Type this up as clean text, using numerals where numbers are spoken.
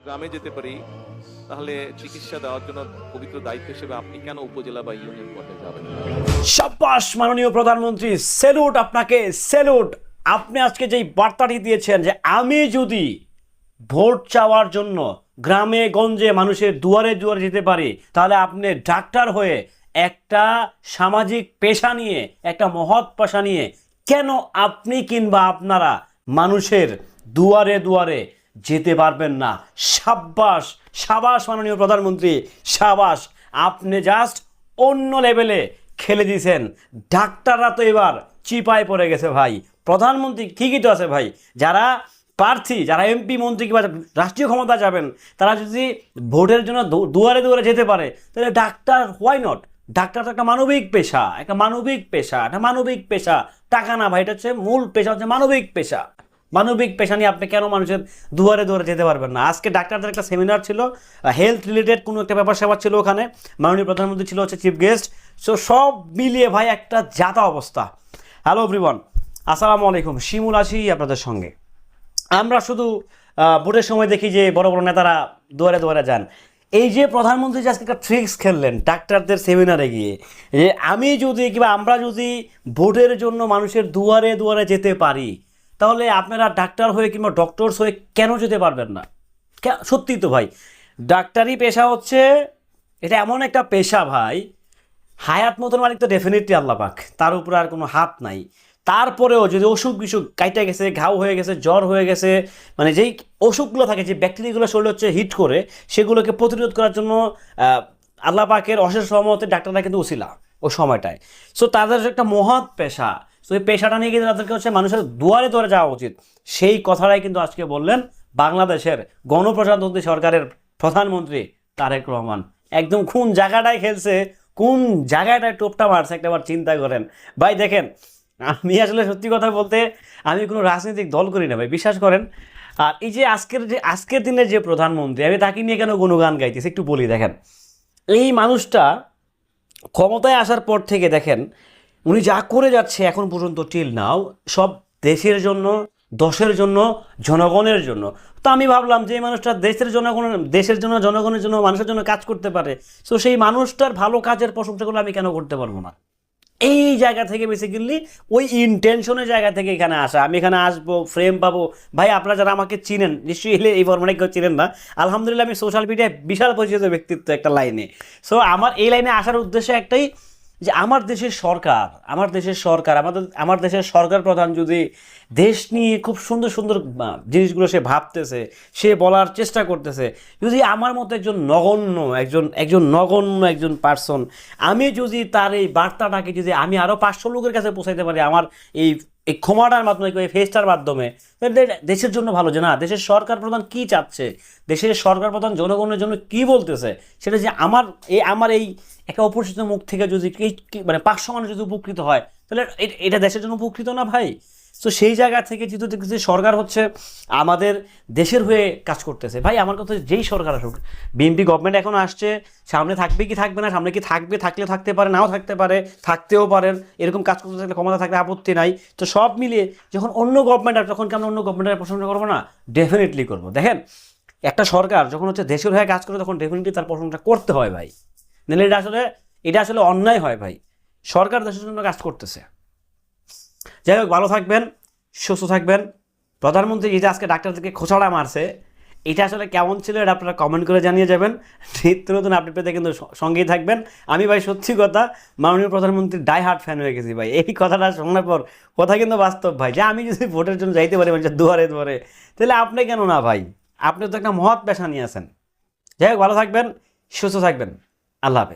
গ্রামে যেতে পারি, তাহলে চিকিৎসা দেওয়ার জন্য পবিত্র দায়িত্ব হিসেবে আপনি কেন উপজেলা বা ইউনিয়ন পর্যায়ে যাবেন? সাব্বাস মাননীয় প্রধানমন্ত্রী, স্যালুট আপনাকে, স্যালুট। আপনি আজকে যেই বার্তাটি দিয়েছেন যে আমি যদি ভোট চাওয়ার জন্য গ্রামে গঞ্জে মানুষের দুয়ারে দুয়ারে যেতে পারি, তাহলে আপনি ডাক্তার হয়ে একটা সামাজিক পেশা নিয়ে, একটা মহৎ পেশা নিয়ে কেন আপনি কিংবা আপনারা মানুষের দুয়ারে দুয়ারে যেতে পারবেন না? সাব্বাস, সাবাস মাননীয় প্রধানমন্ত্রী, সাবাস। আপনি জাস্ট অন্য লেভেলে খেলে দিয়েছেন। ডাক্তাররা তো এবার চিপায় পড়ে গেছে ভাই। প্রধানমন্ত্রী ঠিকই তো আছে ভাই, যারা প্রার্থী, যারা এমপি মন্ত্রী কিংবা রাষ্ট্রীয় ক্ষমতা যাবেন, তারা যদি ভোটের জন্য দুয়ারে দুয়ারে যেতে পারে, তাহলে ডাক্তার হোয়াই নট? ডাক্তার তো একটা মানবিক পেশা, একটা মানবিক পেশা, একটা মানবিক পেশা। টাকা না ভাই, এটা হচ্ছে মূল পেশা, হচ্ছে মানবিক পেশা। মানবিক পেশা নিয়ে আপনি কেন মানুষের দুয়ারে দুয়ারে যেতে পারবেন না? আজকে ডাক্তারদের একটা সেমিনার ছিল, হেলথ রিলেটেড কোনো একটা ব্যাপার স্যাপার ছিল, ওখানে মাননীয় প্রধানমন্ত্রী ছিল হচ্ছে চিফ গেস্ট। সো সব মিলিয়ে ভাই একটা যাতা অবস্থা। হ্যালো এভরিওয়ান, আসসালামু আলাইকুম। শিমুল আছি আপনাদের সঙ্গে। আমরা শুধু ভোটের সময় দেখি যে বড় বড় নেতারা দুয়ারে দুয়ারে যান। এই যে প্রধানমন্ত্রী যে আজকে একটা ট্রিক্স খেললেন ডাক্তারদের সেমিনারে গিয়ে, যে আমি যদি কিংবা আমরা যদি ভোটের জন্য মানুষের দুয়ারে দুয়ারে যেতে পারি, তাহলে আপনারা ডাক্তার হয়ে কিংবা ডক্টরস হয়ে কেন যেতে পারবেন না? সত্যি তো ভাই, ডাক্তারি পেশা হচ্ছে, এটা এমন একটা পেশা ভাই, হায়াত মতন মালিক তো ডেফিনেটলি আল্লাহ পাক, তার উপরে আর কোনো হাত নাই। তারপরেও যদি অসুখ বিসুখ কাইটা গেছে, ঘাও হয়ে গেছে, জ্বর হয়ে গেছে, মানে যেই অসুখগুলো থাকে, যে ব্যাকটেরিয়াগুলো শরীরে হচ্ছে হিট করে, সেগুলোকে প্রতিরোধ করার জন্য আল্লাহ পাকের অশেষ রহমতে ডাক্তাররা কিন্তু উছিলা ওই সময়টায়। সো তাদের একটা মহৎ পেশা। সো এই পেশাটা নিয়ে কিন্তু তাদেরকে হচ্ছে মানুষের দুয়ারে দুয়ারে যাওয়া উচিত। সেই কথাটাই কিন্তু আজকে বললেন বাংলাদেশের গণপ্রজাতন্ত্রী সরকারের প্রধানমন্ত্রী তারেক রহমান। একদম কোন জায়গাটায় খেলছে, কোন জায়গাটায় টোপটা মারছে একটাবার চিন্তা করেন ভাই। দেখেন, আমি আসলে সত্যি কথা বলতে আমি কোনো রাজনৈতিক দল করি না ভাই, বিশ্বাস করেন। আর এই যে আজকের দিনের যে প্রধানমন্ত্রী, আমি তাকে নিয়ে কেন গুণগান গাইতেছি একটু বলি। দেখেন, এই মানুষটা ক্ষমতায় আসার পর থেকে দেখেন উনি যা করে যাচ্ছে এখন পর্যন্ত টিল নাও, সব দেশের জন্য, দশের জন্য, জনগণের জন্য। তো আমি ভাবলাম যে এই মানুষটা দেশের জন্য, জনগণের জন্য, মানুষের জন্য কাজ করতে পারে, তো সেই মানুষটার ভালো কাজের প্রশংসাগুলো আমি কেন করতে পারবো না? এই জায়গা থেকে বেসিক্যালি ওই ইন্টেনশনের জায়গা থেকে এখানে আসা। আমি এখানে আসবো, ফ্রেম পাবো। ভাই আপনারা যারা আমাকে চিনেন, নিশ্চয়ই এই ফরম্যাটে কেউ চিনেন না, আলহামদুলিল্লাহ আমি সোশ্যাল মিডিয়ায় বিশাল পরিচিত ব্যক্তিত্ব একটা লাইনে। সো আমার এই লাইনে আসার উদ্দেশ্য একটাই, যে আমার দেশের সরকার প্রধান যদি দেশ নিয়ে খুব সুন্দর সুন্দর জিনিসগুলো সে ভাবতেছে, সে বলার চেষ্টা করতেছে, যদি আমার মতো একজন নগণ্য একজন পার্সন, আমি যদি তার এই বার্তাটাকে যদি আমি আরও 500 লোকের কাছে পৌঁছাইতে পারি আমার এই ক্ষমাটার মাধ্যমে, এই ফেসটার মাধ্যমে, দেশের জন্য ভালো। যে না, দেশের সরকার প্রধান কি চাচ্ছে, দেশের সরকার প্রধান জনগণের জন্য কি বলতেছে, সেটা যে আমার এই একটা অপরিচিত মুখ থেকে যদি মানে 500 মানুষ যদি উপকৃত হয়, তাহলে এটা দেশের জন্য উপকৃত না ভাই? তো সেই জায়গা থেকে যেহেতু দেখতেছি সরকার হচ্ছে আমাদের দেশের হয়ে কাজ করতেছে। ভাই আমার কথা, যেই সরকার আসুক, বিএনপি গভর্নমেন্ট এখন আসছে, সামনে থাকবে কি থাকবে না, সামনে কি থাকবে, থাকলেও থাকতে পারে, নাও থাকতে পারে, থাকতেও পারেন, এরকম কাজ করতে থাকলে, ক্ষমতা থাকলে আপত্তি নাই। তো সব মিলিয়ে যখন অন্য গভর্নমেন্ট আসবে, তখন কি আমরা অন্য গভর্নমেন্টের প্রশংসা করবো না? ডেফিনেটলি করবো। দেখেন, একটা সরকার যখন হচ্ছে দেশের হয়ে কাজ করে, তখন ডেফিনেটলি তার প্রশংসা করতে হয় ভাই, নাহলে এটা আসলে অন্যায় হয় ভাই। সরকার দেশের জন্য কাজ করতেছে। যাই হোক, ভালো থাকবেন, সুস্থ থাকবেন। প্রধানমন্ত্রী এই যে আজকে ডাক্তারদেরকে খোঁচাড়া মারছে, এটা আসলে কেমন ছিল এটা আপনারা কমেন্ট করে জানিয়ে যাবেন। নিত্য নতুন আপডেট পেতে কিন্তু সঙ্গেই থাকবেন। আমি ভাই সত্যি কথা মাননীয় প্রধানমন্ত্রীর ডাই হার্ট ফ্যান হয়ে গেছি ভাই। এই কথাটা শোনার পর কথা কিন্তু বাস্তব ভাই, যে আমি যদি ভোটের জন্য যাইতে পারি মানুষের দুয়ারে দুয়ারে, তাহলে আপনি কেন না ভাই? আপনি তো একটা মহৎ পেশা নিয়ে আছেন। যাই হোক, ভালো থাকবেন, সুস্থ থাকবেন। আল্লাহ হাফেজ।